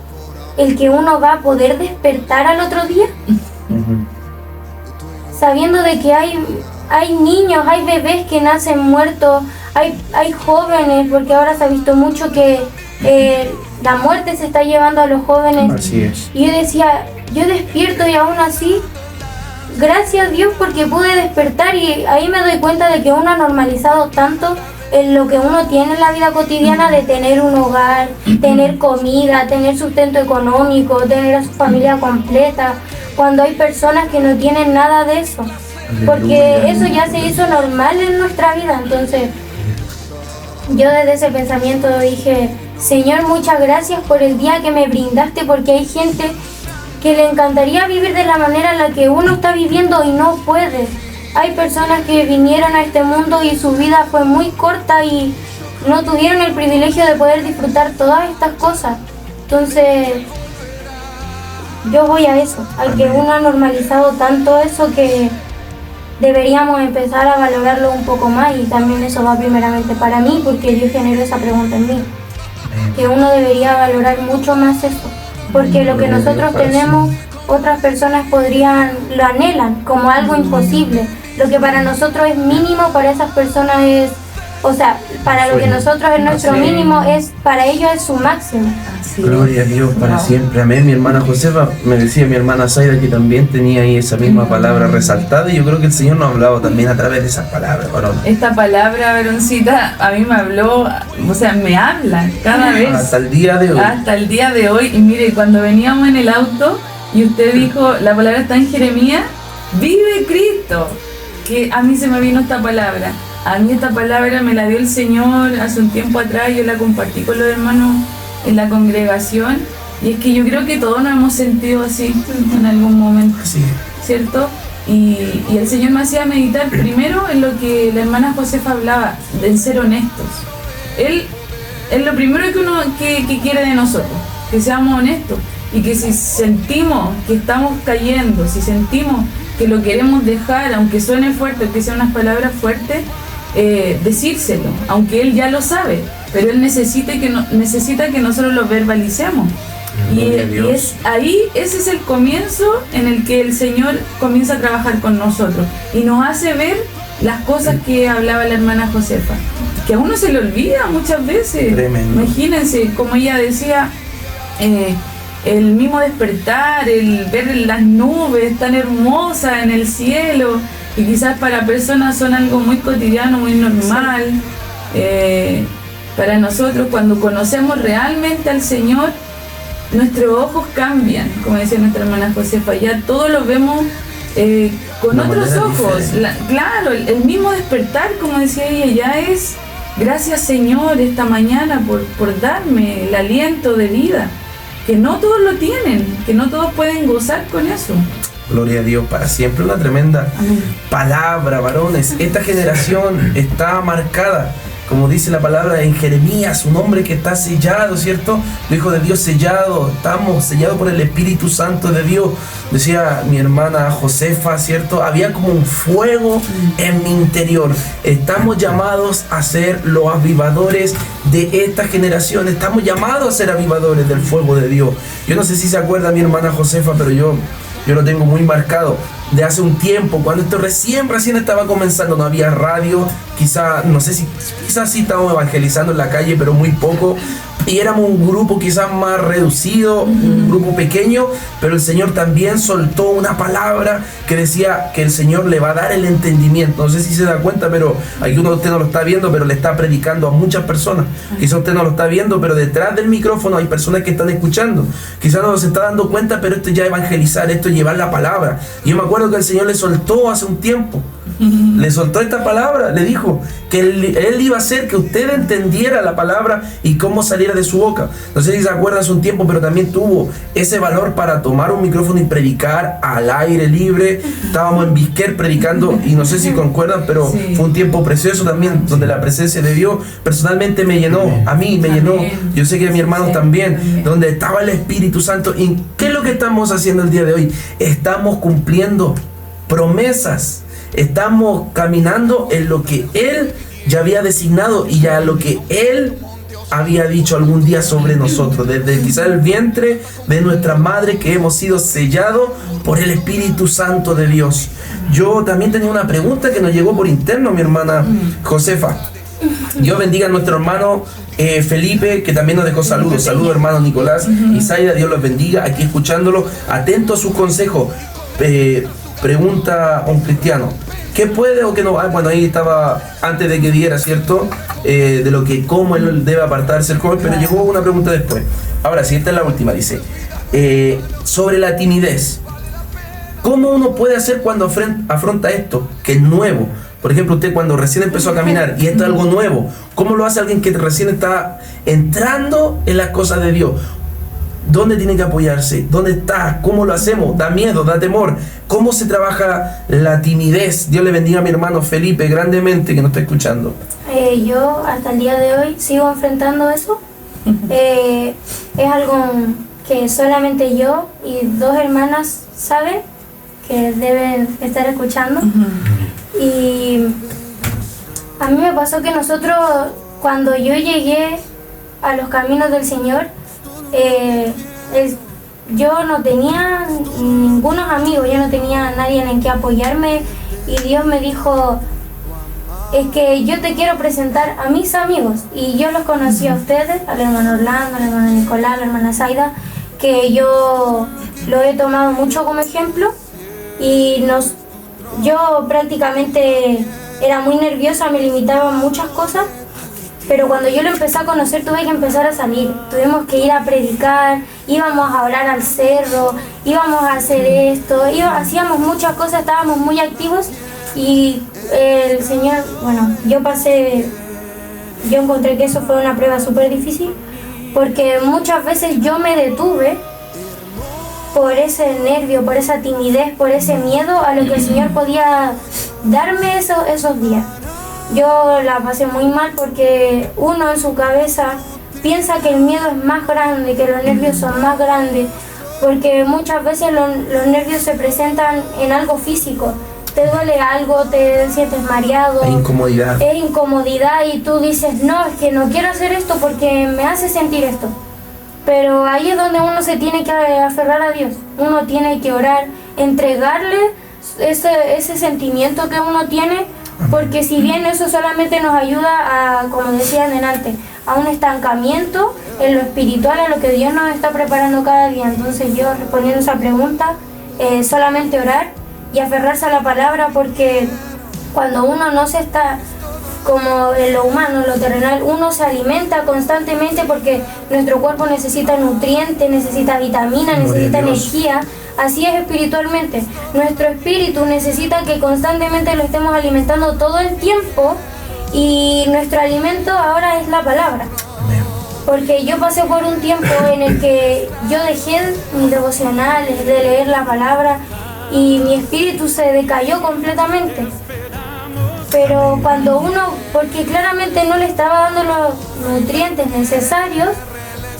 el que uno va a poder despertar al otro día, sabiendo de que hay niños, hay bebés que nacen muertos, hay jóvenes, porque ahora se ha visto mucho que la muerte se está llevando a los jóvenes. Así es. Y yo decía, yo despierto y aún así, gracias a Dios porque pude despertar, y ahí me doy cuenta de que uno ha normalizado tanto en lo que uno tiene en la vida cotidiana, de tener un hogar, tener comida, tener sustento económico, tener a su familia completa, cuando hay personas que no tienen nada de eso, porque eso ya se hizo normal en nuestra vida. Entonces yo desde ese pensamiento dije, Señor, muchas gracias por el día que me brindaste, porque hay gente que le encantaría vivir de la manera en la que uno está viviendo y no puede. Hay personas que vinieron a este mundo y su vida fue muy corta y no tuvieron el privilegio de poder disfrutar todas estas cosas. Entonces, yo voy a eso, al que uno ha normalizado tanto eso que deberíamos empezar a valorarlo un poco más, y también eso va primeramente para mí, porque Dios generó esa pregunta en mí, que uno debería valorar mucho más eso, porque lo que nosotros tenemos, otras personas lo anhelan como algo imposible. Lo que para nosotros es mínimo, para esas personas es, o sea, para lo que nosotros es nuestro mínimo, para ellos es su máximo. Gloria a Dios para siempre, amén. Mi hermana Josefa, me decía mi hermana Zaida que también tenía ahí esa misma palabra resaltada, y yo creo que el Señor nos ha hablado también a través de esas palabras, varón. Esta palabra, varoncita, a mí me habló, o sea, me habla cada vez. Hasta el día de hoy. Hasta el día de hoy. Y mire, cuando veníamos en el auto y usted dijo, la palabra está en Jeremías, vive Cristo, que a mí se me vino esta palabra. A mí esta palabra me la dio el Señor hace un tiempo atrás, yo la compartí con los hermanos en la congregación, y es que yo creo que todos nos hemos sentido así en algún momento, ¿cierto? Y el Señor me hacía meditar primero en lo que la hermana Josefa hablaba, de ser honestos. Él es lo primero que quiere de nosotros, que seamos honestos, y que si sentimos que estamos cayendo, si sentimos que lo queremos dejar, aunque suene fuerte, aunque sean unas palabras fuertes, decírselo, aunque Él ya lo sabe, pero Él necesita que nosotros lo verbalicemos. Y es ahí, ese es el comienzo en el que el Señor comienza a trabajar con nosotros y nos hace ver las cosas que hablaba la hermana Josefa, que a uno se le olvida muchas veces. Tremendo. Imagínense, como ella decía, el mismo despertar, el ver las nubes tan hermosas en el cielo, y quizás para personas son algo muy cotidiano, muy normal, Para nosotros, cuando conocemos realmente al Señor, nuestros ojos cambian, como decía nuestra hermana Josefa, ya todos lo vemos con otros ojos. Claro, el mismo despertar, como decía ella, ya es gracias Señor esta mañana por darme el aliento de vida, que no todos lo tienen, que no todos pueden gozar con eso. Gloria a Dios para siempre. Una tremenda palabra, varones. Esta generación está marcada, como dice la palabra en Jeremías, un hombre que está sellado, ¿cierto? El Hijo de Dios sellado, estamos sellados por el Espíritu Santo de Dios. Decía mi hermana Josefa, ¿cierto? Había como un fuego en mi interior. Estamos llamados a ser los avivadores de esta generación. Estamos llamados a ser avivadores del fuego de Dios. Yo no sé si se acuerda mi hermana Josefa, pero yo lo tengo muy marcado de hace un tiempo, cuando esto recién estaba comenzando, no había radio, quizás sí estábamos evangelizando en la calle, pero muy poco, y éramos un grupo quizás más reducido, un grupo pequeño, pero el Señor también soltó una palabra que decía que el Señor le va a dar el entendimiento. No sé si se da cuenta, pero aquí uno de ustedes no lo está viendo, pero le está predicando a muchas personas. Quizás usted no lo está viendo, pero detrás del micrófono hay personas que están escuchando. Quizás no se está dando cuenta, pero esto ya es evangelizar, esto es llevar la palabra. Y yo me acuerdo que el Señor le soltó hace un tiempo. Le soltó esta palabra, le dijo que él iba a hacer que usted entendiera la palabra y cómo saliera de su boca. No sé si se acuerdan hace un tiempo, pero también tuvo ese valor para tomar un micrófono y predicar al aire libre. Estábamos en Bisquer predicando y no sé si concuerdan, pero sí, fue un tiempo precioso también, donde la presencia de Dios personalmente me llenó, a mí me llenó, yo sé que a mis hermanos también, donde estaba el Espíritu Santo. ¿Y qué es lo que estamos haciendo el día de hoy? Estamos cumpliendo promesas. Estamos caminando en lo que Él ya había designado y ya lo que Él había dicho algún día sobre nosotros, desde quizás el vientre de nuestra madre, que hemos sido sellados por el Espíritu Santo de Dios. Yo también tenía una pregunta que nos llegó por interno, mi hermana Josefa. Dios bendiga a nuestro hermano Felipe, que también nos dejó saludos. Saludos, hermano Nicolás y Zaida, Dios los bendiga, aquí escuchándolo, atento a sus consejos. Pregunta a un cristiano, ¿qué puede o qué no? Bueno, ahí estaba antes de que diera, ¿cierto? De lo que, cómo él debe apartarse el joven, pero llegó una pregunta después. Ahora sí, esta es la última, dice, sobre la timidez. ¿Cómo uno puede hacer cuando afronta esto, que es nuevo? Por ejemplo, usted cuando recién empezó a caminar y esto es algo nuevo, ¿cómo lo hace alguien que recién está entrando en las cosas de Dios? ¿Dónde tiene que apoyarse? ¿Dónde está? ¿Cómo lo hacemos? ¿Da miedo? ¿Da temor? ¿Cómo se trabaja la timidez? Dios le bendiga a mi hermano Felipe grandemente, que nos está escuchando. Yo hasta el día de hoy sigo enfrentando eso. Es algo que solamente yo y 2 hermanas saben, que deben estar escuchando. Y a mí me pasó que nosotros, cuando yo llegué a los caminos del Señor, yo no tenía ningunos amigos, yo no tenía nadie en que apoyarme, y Dios me dijo, es que yo te quiero presentar a mis amigos, y yo los conocí a ustedes, al hermano Orlando, al hermano Nicolás, a la hermana Zaida, que yo lo he tomado mucho como ejemplo, y yo prácticamente era muy nerviosa, me limitaba muchas cosas. Pero cuando yo lo empecé a conocer, tuve que empezar a salir. Tuvimos que ir a predicar, íbamos a orar al cerro, íbamos a hacer esto, hacíamos muchas cosas, estábamos muy activos. Y el Señor, yo encontré que eso fue una prueba súper difícil, porque muchas veces yo me detuve por ese nervio, por esa timidez, por ese miedo a lo que el Señor podía darme esos días. Yo la pasé muy mal porque uno en su cabeza piensa que el miedo es más grande, que los nervios son más grandes, porque muchas veces los nervios se presentan en algo físico. Te duele algo, te sientes mareado. Hay incomodidad. Es incomodidad y tú dices, no, es que no quiero hacer esto porque me hace sentir esto. Pero ahí es donde uno se tiene que aferrar a Dios. Uno tiene que orar, entregarle ese sentimiento que uno tiene, porque si bien eso solamente nos ayuda a, como decían delante, a un estancamiento en lo espiritual, en lo que Dios nos está preparando cada día. Entonces yo, respondiendo a esa pregunta, solamente orar y aferrarse a la palabra, porque cuando uno no se está como en lo humano, en lo terrenal, uno se alimenta constantemente porque nuestro cuerpo necesita nutrientes, necesita vitaminas, necesita energía. Así es espiritualmente. Nuestro espíritu necesita que constantemente lo estemos alimentando todo el tiempo, y nuestro alimento ahora es la palabra. Porque yo pasé por un tiempo en el que yo dejé mis devocionales, de leer la palabra, y mi espíritu se decayó completamente. Pero cuando uno, porque claramente no le estaba dando los nutrientes necesarios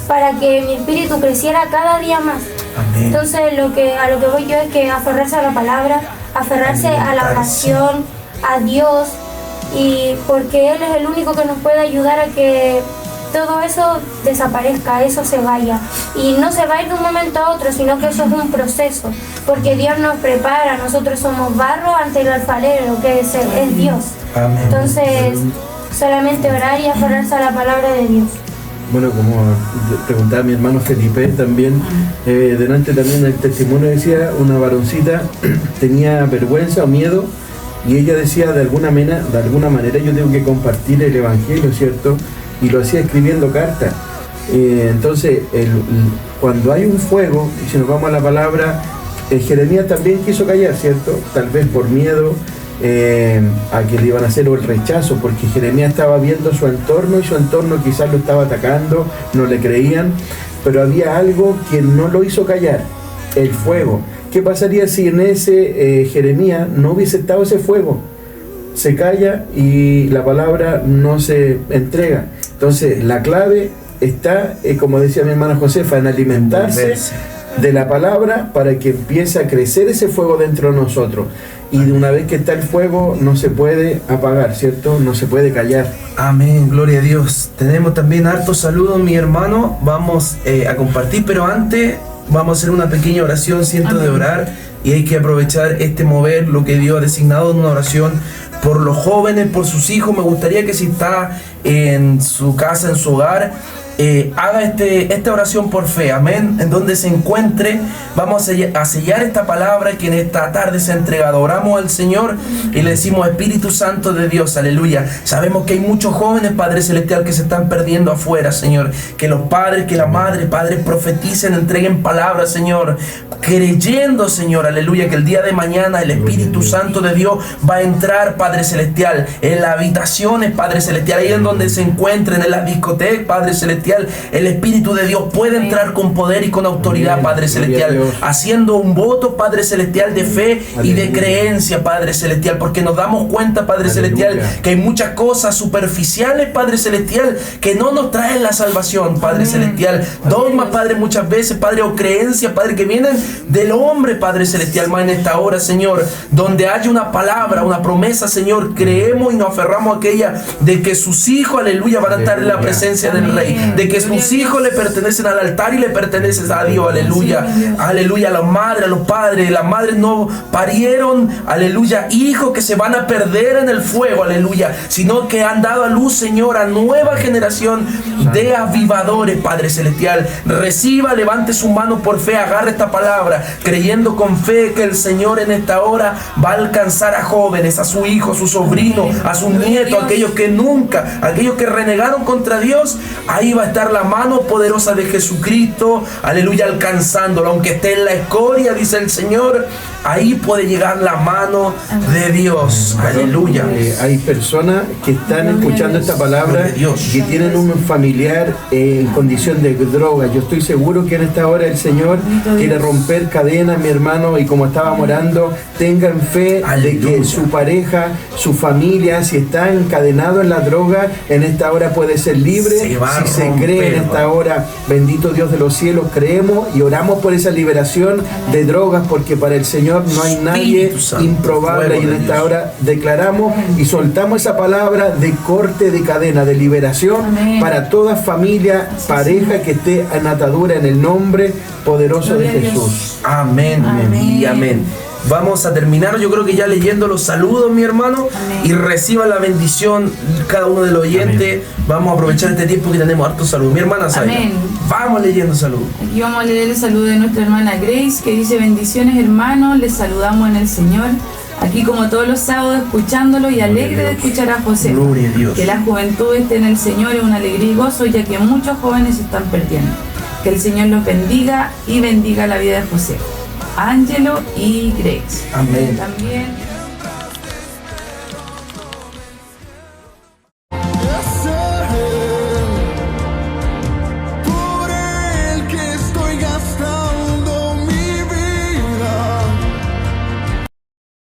para que mi espíritu creciera cada día más. Amén. Entonces a lo que voy yo es que aferrarse a la palabra, aferrarse a la oración, a Dios, y porque Él es el único que nos puede ayudar a que todo eso desaparezca, eso se vaya. Y no se va a ir de un momento a otro, sino que eso es un proceso, porque Dios nos prepara, nosotros somos barro ante el alfarero, que es Dios. Amén. Entonces, solamente orar y aferrarse a la palabra de Dios. Bueno, como preguntaba mi hermano Felipe también, delante también del testimonio decía, una varoncita tenía vergüenza o miedo, y ella decía, de alguna manera yo tengo que compartir el evangelio, ¿cierto? Y lo hacía escribiendo cartas. Entonces, cuando hay un fuego, y si nos vamos a la palabra, Jeremías también quiso callar, ¿cierto? Tal vez por miedo a que le iban a hacer o el rechazo, porque Jeremías estaba viendo su entorno, y su entorno quizás lo estaba atacando, no le creían, pero había algo que no lo hizo callar, el fuego. ¿Qué pasaría si en ese Jeremías no hubiese estado ese fuego? Se calla y la palabra no se entrega. Entonces la clave está, como decía mi hermana Josefa, en alimentarse de la palabra para que empiece a crecer ese fuego dentro de nosotros. Y de una vez que está el fuego no se puede apagar, ¿cierto? No se puede callar. Amén, gloria a Dios. Tenemos también hartos saludos, mi hermano. Vamos a compartir, pero antes vamos a hacer una pequeña oración, siento de orar, y hay que aprovechar este mover, lo que Dios ha designado en una oración por los jóvenes, por sus hijos. Me gustaría que si está en su casa, en su hogar, haga esta oración por fe, amén. En donde se encuentre, vamos a sellar esta palabra que en esta tarde se ha entregado. Oramos al Señor y le decimos: Espíritu Santo de Dios, aleluya. Sabemos que hay muchos jóvenes, Padre Celestial, que se están perdiendo afuera, Señor. Que los padres, que la madre, Padre, profeticen, entreguen palabras, Señor, creyendo, Señor, aleluya, que el día de mañana el Espíritu Santo de Dios va a entrar, Padre Celestial, en las habitaciones, Padre Celestial, ahí en donde se encuentren, en las discotecas, Padre Celestial. El Espíritu de Dios puede entrar con poder y con autoridad, Padre Celestial, haciendo un voto, Padre Celestial, de fe y de creencia, Padre Celestial, porque nos damos cuenta, Padre Celestial, que hay muchas cosas superficiales, Padre Celestial, que no nos traen la salvación, Padre Celestial. Dogmas, Padre, muchas veces, Padre, o creencias, Padre, que vienen del hombre, Padre Celestial. Más en esta hora, Señor, donde haya una palabra, una promesa, Señor, creemos y nos aferramos a aquella de que sus hijos, aleluya, van a estar en la presencia del Rey, de que sus hijos le pertenecen al altar y le pertenecen a Dios, aleluya, aleluya. A las madres, a los padres, las madres no parieron, aleluya, hijos que se van a perder en el fuego, aleluya, sino que han dado a luz, Señor, a nueva generación de avivadores, Padre Celestial. Reciba, levante su mano por fe, agarre esta palabra, creyendo con fe que el Señor en esta hora va a alcanzar a jóvenes, a su hijo, a su sobrino, a sus nietos, aquellos que renegaron contra Dios. Ahí va a estar la mano poderosa de Jesucristo, aleluya, alcanzándolo, aunque esté en la escoria, dice el Señor, ahí puede llegar la mano de Dios, aleluya. Hay personas que están escuchando esta palabra que tienen un familiar en condición de droga. Yo estoy seguro que en esta hora el Señor quiere romper cadenas, mi hermano, y como estábamos orando, tengan fe de que su pareja, su familia, si está encadenado en la droga, en esta hora puede ser libre. Si se cree en esta hora, bendito Dios de los cielos, creemos y oramos por esa liberación de drogas, porque para el Señor no hay nadie improbable, y en esta hora declaramos y soltamos esa palabra de corte de cadena, de liberación para toda familia, pareja que esté en atadura, en el nombre poderoso de Jesús. Amén, y amén. Vamos a terminar, yo creo que ya leyendo los saludos, mi hermano, y reciban la bendición cada uno de los oyentes. Vamos a aprovechar este tiempo que tenemos hartos saludos. Mi hermana Zaira, vamos leyendo saludos. Aquí vamos a leer el saludo de nuestra hermana Grace, que dice: bendiciones, hermanos, les saludamos en el Señor. aquí como todos los sábados escuchándolo y alegre de escuchar a José. Gloria a Dios. Que la juventud esté en el Señor es una alegría y gozo, ya que muchos jóvenes se están perdiendo. Que el Señor los bendiga y bendiga la vida de José, Ángelo y Grace. Amén. También